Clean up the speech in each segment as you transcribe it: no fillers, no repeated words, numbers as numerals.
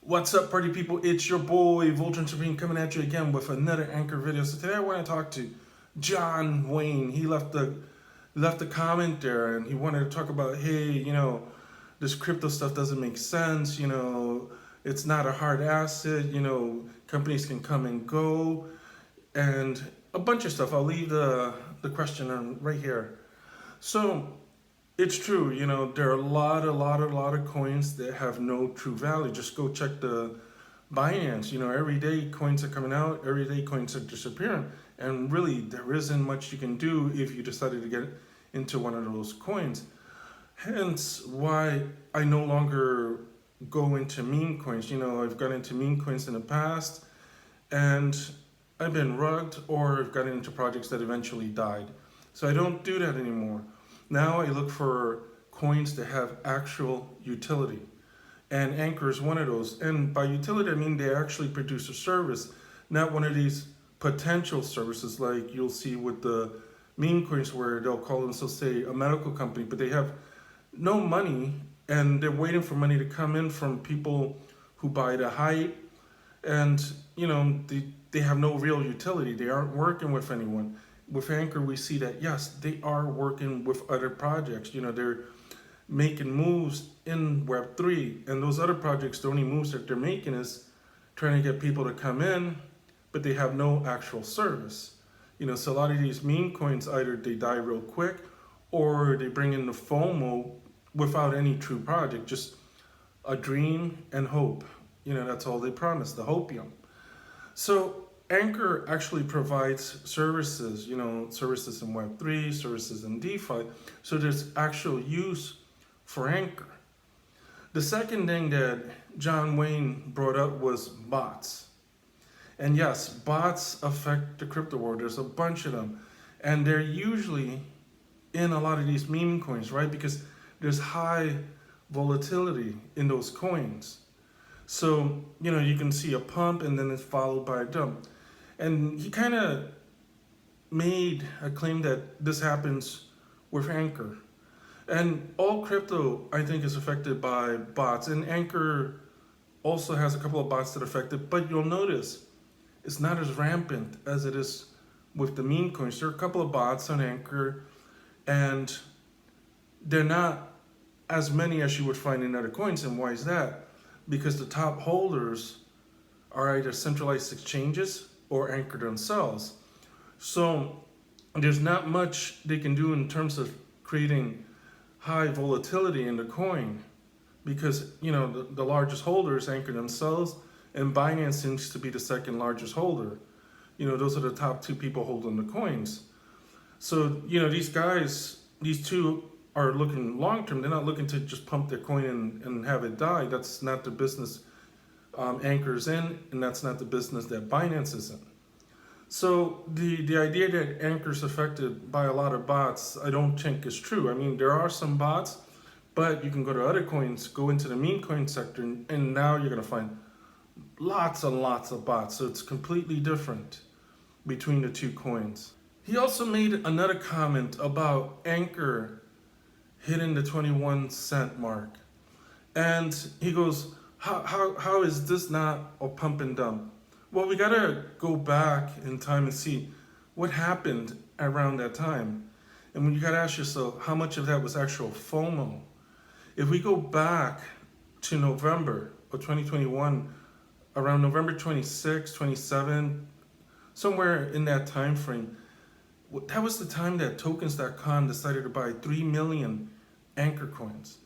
What's up, party people? It's your boy Vulture Supreme coming at you again with another Ankr video. So today I want to talk to John Wayne. He left a comment there, and he wanted to talk about, hey, this crypto stuff doesn't make sense. It's not a hard asset. Companies can come and go, and a bunch of stuff. I'll leave the question on right here. So it's true, there are a lot of coins that have no true value. Just go check the Binance. Every day coins are coming out, every day coins are disappearing. And really, there isn't much you can do if you decided to get into one of those coins. Hence why I no longer go into meme coins. I've got into meme coins in the past, and I've been rugged, or I've gotten into projects that eventually died. So I don't do that anymore. Now I look for coins that have actual utility. And Ankr is one of those. And by utility, I mean they actually produce a service, not one of these potential services like you'll see with the meme coins where they'll call themselves, say, a medical company, but they have no money and they're waiting for money to come in from people who buy the hype. And, they have no real utility. They aren't working with anyone. With Ankr, we see that, yes, they are working with other projects. They're making moves in Web3, and those other projects, the only moves that they're making is trying to get people to come in, but they have no actual service. So a lot of these meme coins, either they die real quick, or they bring in the FOMO without any true project, just a dream and hope. That's all they promise, the hopium. So Ankr actually provides services, services in Web3, services in DeFi, so there's actual use for Ankr. The second thing that John Wayne brought up was bots. And yes, bots affect the crypto world. There's a bunch of them. And they're usually in a lot of these meme coins, right? Because there's high volatility in those coins. So, you can see a pump and then it's followed by a dump. And he kind of made a claim that this happens with Ankr. And all crypto, I think, is affected by bots. And Ankr also has a couple of bots that are affected. But you'll notice it's not as rampant as it is with the meme coins. There are a couple of bots on Ankr, and they're not as many as you would find in other coins. And why is that? Because the top holders are either centralized exchanges or Ankr themselves. So there's not much they can do in terms of creating high volatility in the coin, because the largest holder is Ankr themselves, and Binance seems to be the second largest holder. Those are the top two people holding the coins. So these guys, these two are looking long term. They're not looking to just pump their coin and have it die. That's not the business Ankr's in, and that's not the business that Binance is in. So the idea that Ankr's affected by a lot of bots, I don't think is true. I mean, there are some bots, but you can go to other coins, go into the meme coin sector, and now you're going to find lots and lots of bots. So it's completely different between the two coins. He also made another comment about Ankr hitting the 21 cent mark. And he goes, how is this not a pump and dump? Well, we gotta go back in time and see what happened around that time. And when you gotta ask yourself, how much of that was actual FOMO? If we go back to November of 2021, around November 26, 27, somewhere in that time frame, that was the time that tokens.com decided to buy 3 million Ankr coins.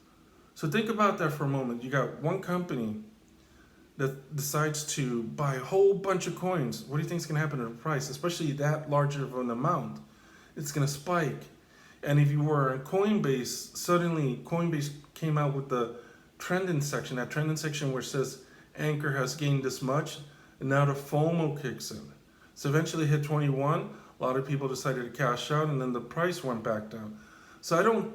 So think about that for a moment. You got one company that decides to buy a whole bunch of coins. What do you think is going to happen to the price, especially that larger of an amount? It's going to spike. And if you were on Coinbase, suddenly Coinbase came out with the trending section, that trending section where it says Ankr has gained this much, and now the FOMO kicks in. So eventually hit 21, a lot of people decided to cash out, and then the price went back down. So I don't,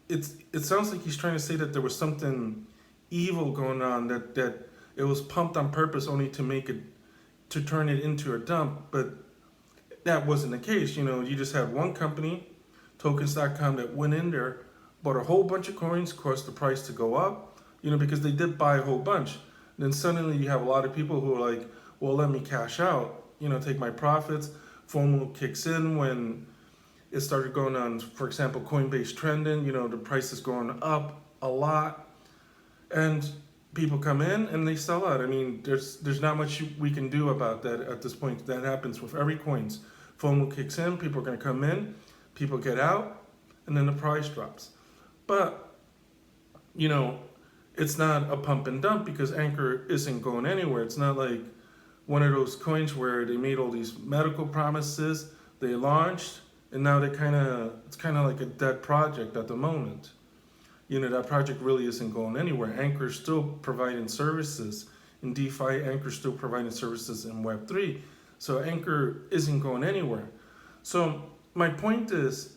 it sounds like he's trying to say that there was something evil going on, that it was pumped on purpose only to turn it into a dump, but that wasn't the case. You just had one company, tokens.com, that went in there, bought a whole bunch of coins, caused the price to go up, because they did buy a whole bunch. Then suddenly you have a lot of people who are like, well, let me cash out, take my profits. FOMO kicks in when it started going on, for example, Coinbase trending, the price is going up a lot. And people come in and they sell out. I mean, there's not much we can do about that at this point. That happens with every coins. FOMO kicks in, people are going to come in, people get out, and then the price drops. But, it's not a pump and dump because Ankr isn't going anywhere. It's not like one of those coins where they made all these medical promises, they launched, and now it's kind of like a dead project at the moment. That project really isn't going anywhere. Ankr's still providing services in DeFi. Ankr's still providing services in Web3. So Ankr isn't going anywhere. So my point is,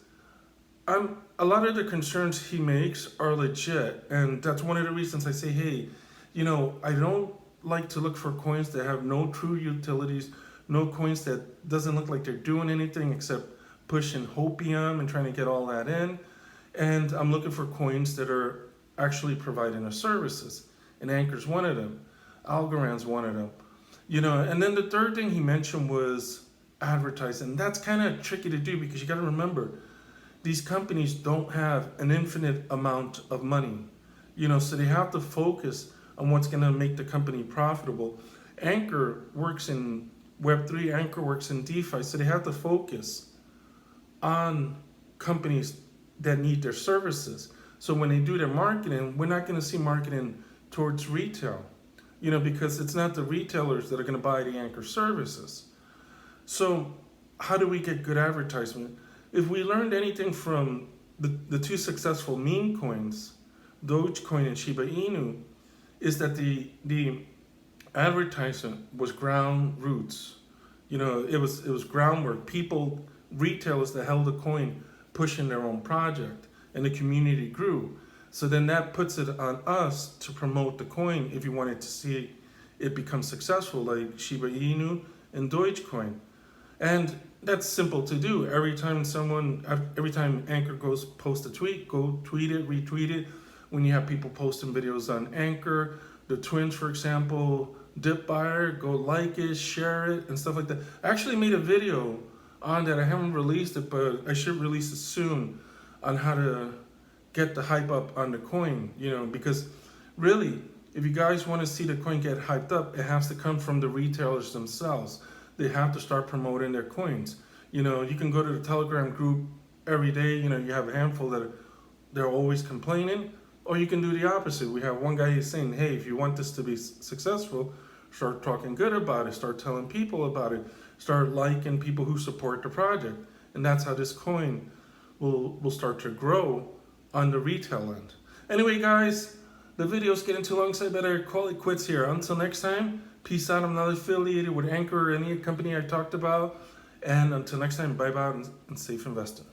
a lot of the concerns he makes are legit. And that's one of the reasons I say, hey, I don't like to look for coins that have no true utilities, no coins that doesn't look like they're doing anything except pushing hopium and trying to get all that in. And I'm looking for coins that are actually providing us services. And Ankr's one of them. Algorand's one of them. And then the third thing he mentioned was advertising. That's kind of tricky to do because you got to remember, these companies don't have an infinite amount of money. So they have to focus on what's going to make the company profitable. Ankr works in Web3, Ankr works in DeFi, so they have to focus on companies that need their services. So when they do their marketing, we're not going to see marketing towards retail, because it's not the retailers that are going to buy the Ankr services. So how do we get good advertisement? If we learned anything from the two successful meme coins, Dogecoin and Shiba Inu, is that the advertisement was ground roots. It was groundwork. People, retailers that held the coin, pushing their own project, and the community grew. So then that puts it on us to promote the coin if you wanted to see it become successful, like Shiba Inu and Dogecoin. And that's simple to do. Every time Ankr post a tweet, go tweet it, retweet it. When you have people posting videos on Ankr, the twins, for example, Dip Buyer, go like it, share it, and stuff like that. I actually made a video on that. I haven't released it, but I should release it soon on how to get the hype up on the coin, because really, if you guys want to see the coin get hyped up, it has to come from the retailers themselves. They have to start promoting their coins. You can go to the Telegram group every day, you have a handful that they're always complaining, or you can do the opposite. We have one guy who's saying, hey, if you want this to be successful, start talking good about it, start telling people about it, start liking people who support the project. And that's how this coin will start to grow on the retail end. Anyway, guys, the video's getting too long, so I better call it quits here. Until next time, peace out. I'm not affiliated with Ankr or any company I talked about. And until next time, bye-bye and safe investing.